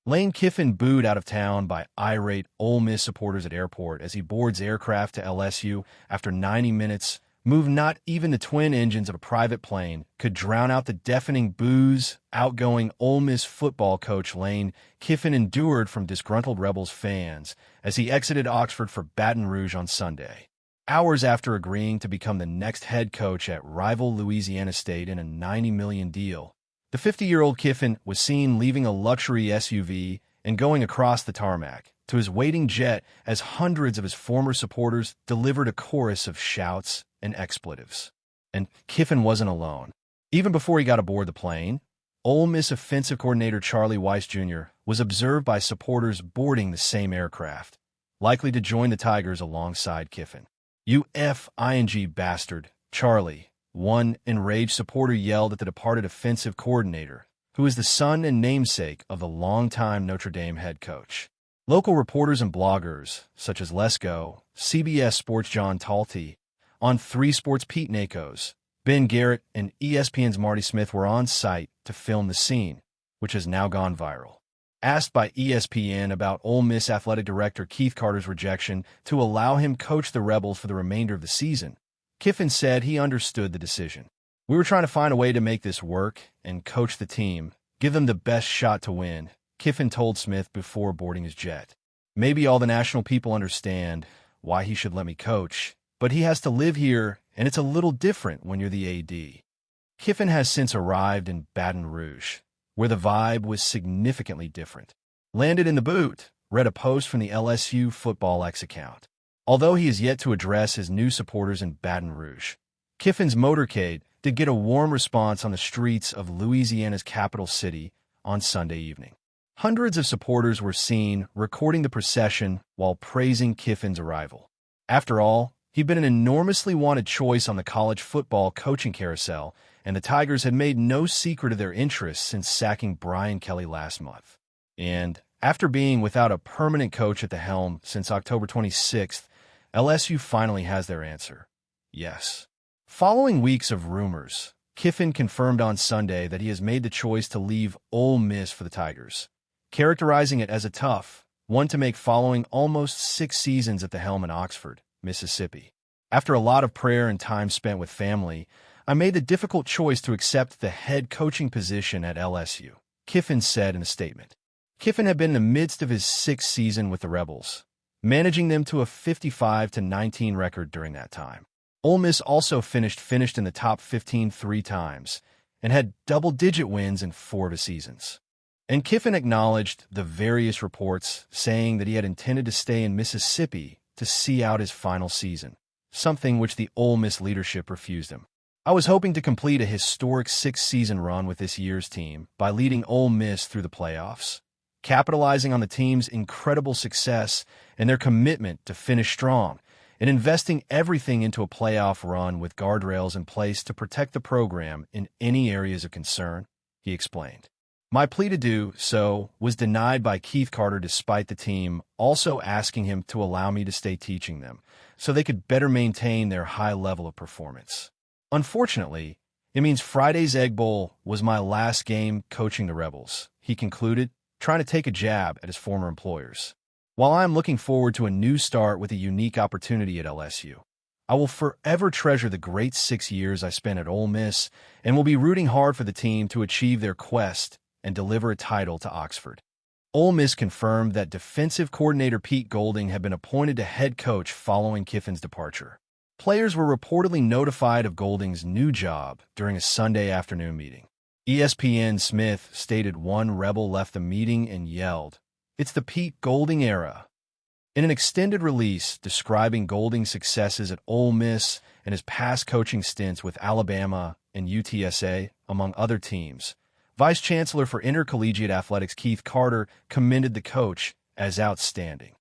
Lane Kiffin booed out of town by irate Ole Miss supporters at airport as he boards aircraft to LSU after 90 minutes. Not even the twin engines of a private plane could drown out the deafening boos outgoing Ole Miss football coach Lane Kiffin endured from disgruntled Rebels fans as he exited Oxford for Baton Rouge on Sunday, hours after agreeing to become the next head coach at rival Louisiana State in a $90 million deal. The 50-year-old Kiffin was seen leaving a luxury SUV and going across the tarmac to his waiting jet as hundreds of his former supporters delivered a chorus of shouts and expletives. And Kiffin wasn't alone. Even before he got aboard the plane, Ole Miss offensive coordinator Charlie Weis Jr. was observed by supporters boarding the same aircraft, likely to join the Tigers alongside Kiffin. "You F-ing bastard, Charlie," one enraged supporter yelled at the departed offensive coordinator, who is the son and namesake of the longtime Notre Dame head coach. Local reporters and bloggers, such as Let's Go, CBS Sports' John Talty, On 3 Sports' Pete Nakos, Ben Garrett, and ESPN's Marty Smith were on site to film the scene, which has now gone viral. Asked by ESPN about Ole Miss athletic director Keith Carter's rejection to allow him coach the Rebels for the remainder of the season, Kiffin said he understood the decision. "We were trying to find a way to make this work and coach the team, give them the best shot to win," Kiffin told Smith before boarding his jet. "Maybe all the national people understand why he should let me coach, but he has to live here, and it's a little different when you're the AD." Kiffin has since arrived in Baton Rouge, where the vibe was significantly different. "Landed in the boot," read a post from the LSU Football X account. Although he is yet to address his new supporters in Baton Rouge, Kiffin's motorcade did get a warm response on the streets of Louisiana's capital city on Sunday evening. Hundreds of supporters were seen recording the procession while praising Kiffin's arrival. After all, he'd been an enormously wanted choice on the college football coaching carousel, and the Tigers had made no secret of their interest since sacking Brian Kelly last month. And after being without a permanent coach at the helm since October 26th, LSU finally has their answer: yes. Following weeks of rumors, Kiffin confirmed on Sunday that he has made the choice to leave Ole Miss for the Tigers, characterizing it as a tough one to make following almost 6 seasons at the helm in Oxford, Mississippi. "After a lot of prayer and time spent with family, I made the difficult choice to accept the head coaching position at LSU," Kiffin said in a statement. Kiffin had been in the midst of his 6th season with the Rebels, managing them to a 55-19 record during that time. Ole Miss also finished in the top 15 3 times and had double-digit wins in 4 of his seasons. And Kiffin acknowledged the various reports saying that he had intended to stay in Mississippi to see out his final season, something which the Ole Miss leadership refused him. "I was hoping to complete a historic 6-season run with this year's team by leading Ole Miss through the playoffs, capitalizing on the team's incredible success and their commitment to finish strong, and investing everything into a playoff run with guardrails in place to protect the program in any areas of concern," he explained. "My plea to do so was denied by Keith Carter despite the team also asking him to allow me to stay teaching them so they could better maintain their high level of performance. Unfortunately, it means Friday's Egg Bowl was my last game coaching the Rebels," he concluded, trying to take a jab at his former employers. "While I am looking forward to a new start with a unique opportunity at LSU, I will forever treasure the great 6 years I spent at Ole Miss and will be rooting hard for the team to achieve their quest and deliver a title to Oxford." Ole Miss confirmed that defensive coordinator Pete Golding had been appointed to head coach following Kiffin's departure. Players were reportedly notified of Golding's new job during a Sunday afternoon meeting. ESPN Smith stated one Rebel left the meeting and yelled, "It's the Pete Golding era." In an extended release describing Golding's successes at Ole Miss and his past coaching stints with Alabama and UTSA, among other teams, Vice Chancellor for Intercollegiate Athletics Keith Carter commended the coach as outstanding.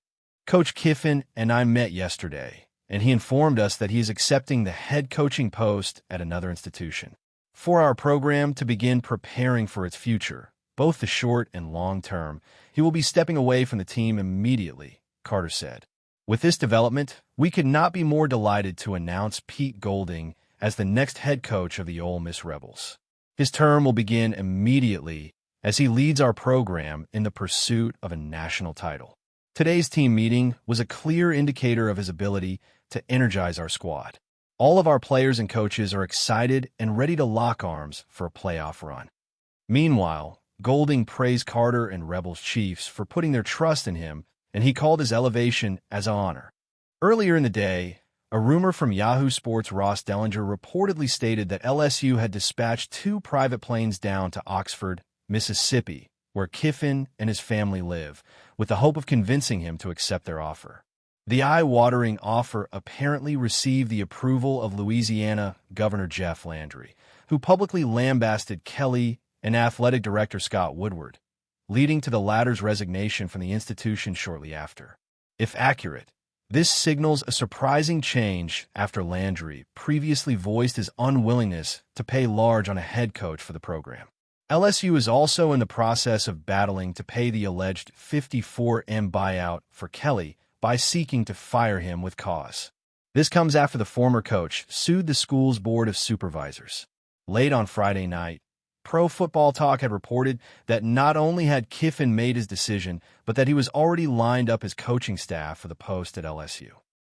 "Coach Kiffin and I met yesterday, and he informed us that he is accepting the head coaching post at another institution. For our program to begin preparing for its future, both the short and long term, he will be stepping away from the team immediately," Carter said. "With this development, we could not be more delighted to announce Pete Golding as the next head coach of the Ole Miss Rebels. His term will begin immediately as he leads our program in the pursuit of a national title. Today's team meeting was a clear indicator of his ability to energize our squad. All of our players and coaches are excited and ready to lock arms for a playoff run. Meanwhile, Golding praised Carter and Rebels Chiefs for putting their trust in him, and he called his elevation as an honor. Earlier in the day, a rumor from Yahoo Sports' Ross Dellinger reportedly stated that LSU had dispatched 2 private planes down to Oxford, Mississippi, where Kiffin and his family live, with the hope of convincing him to accept their offer. The eye-watering offer apparently received the approval of Louisiana Governor Jeff Landry, who publicly lambasted Kelly and athletic director Scott Woodward, leading to the latter's resignation from the institution shortly after. If accurate, this signals a surprising change after Landry previously voiced his unwillingness to pay large on a head coach for the program. LSU is also in the process of battling to pay the alleged $54 million buyout for Kelly by seeking to fire him with cause. This comes after the former coach sued the school's board of supervisors. Late on Friday night, Pro Football Talk had reported that not only had Kiffin made his decision, but that he was already lined up his coaching staff for the post at LSU.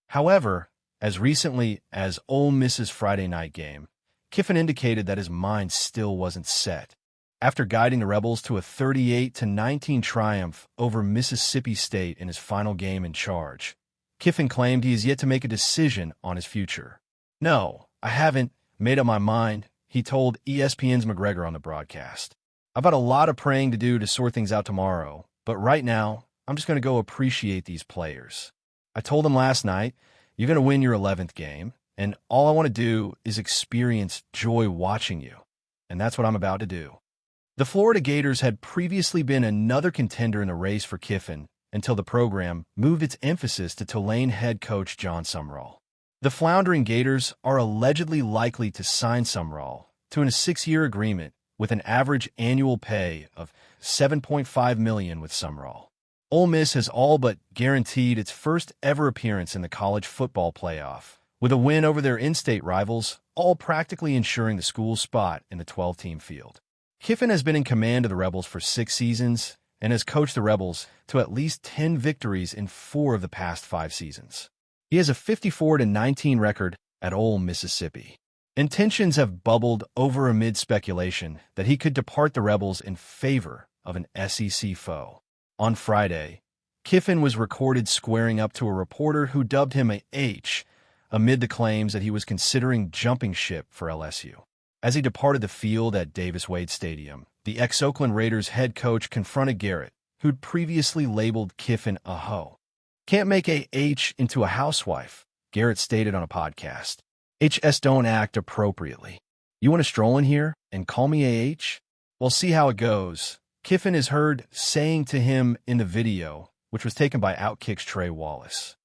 However, as recently as Ole Miss's Friday night game, Kiffin indicated that his mind still wasn't set. After guiding the Rebels to a 38-19 triumph over Mississippi State in his final game in charge, Kiffin claimed he is yet to make a decision on his future. "No, I haven't made up my mind," he told ESPN's McGregor on the broadcast. "I've got a lot of praying to do to sort things out tomorrow, but right now, I'm just going to go appreciate these players. I told them last night, you're going to win your 11th game, and all I want to do is experience joy watching you. And that's what I'm about to do." The Florida Gators had previously been another contender in the race for Kiffin until the program moved its emphasis to Tulane head coach John Sumrall. The floundering Gators are allegedly likely to sign Sumrall to a 6-year agreement with an average annual pay of $7.5 million with Sumrall. Ole Miss has all but guaranteed its first ever appearance in the college football playoff, with a win over their in-state rivals, all practically ensuring the school's spot in the 12-team field. Kiffin has been in command of the Rebels for 6 seasons and has coached the Rebels to at least 10 victories in 4 of the past 5 seasons. He has a 54-19 record at Ole Mississippi. Intentions have bubbled over amid speculation that he could depart the Rebels in favor of an SEC foe. On Friday, Kiffin was recorded squaring up to a reporter who dubbed him a H amid the claims that he was considering jumping ship for LSU. As he departed the field at Davis-Wade Stadium, the ex-Oakland Raiders head coach confronted Garrett, who'd previously labeled Kiffin a hoe. "Can't make a H into a housewife," Garrett stated on a podcast. "HS don't act appropriately. You want to stroll in here and call me a H? We'll see how it goes," Kiffin is heard saying to him in the video, which was taken by Outkick's Trey Wallace.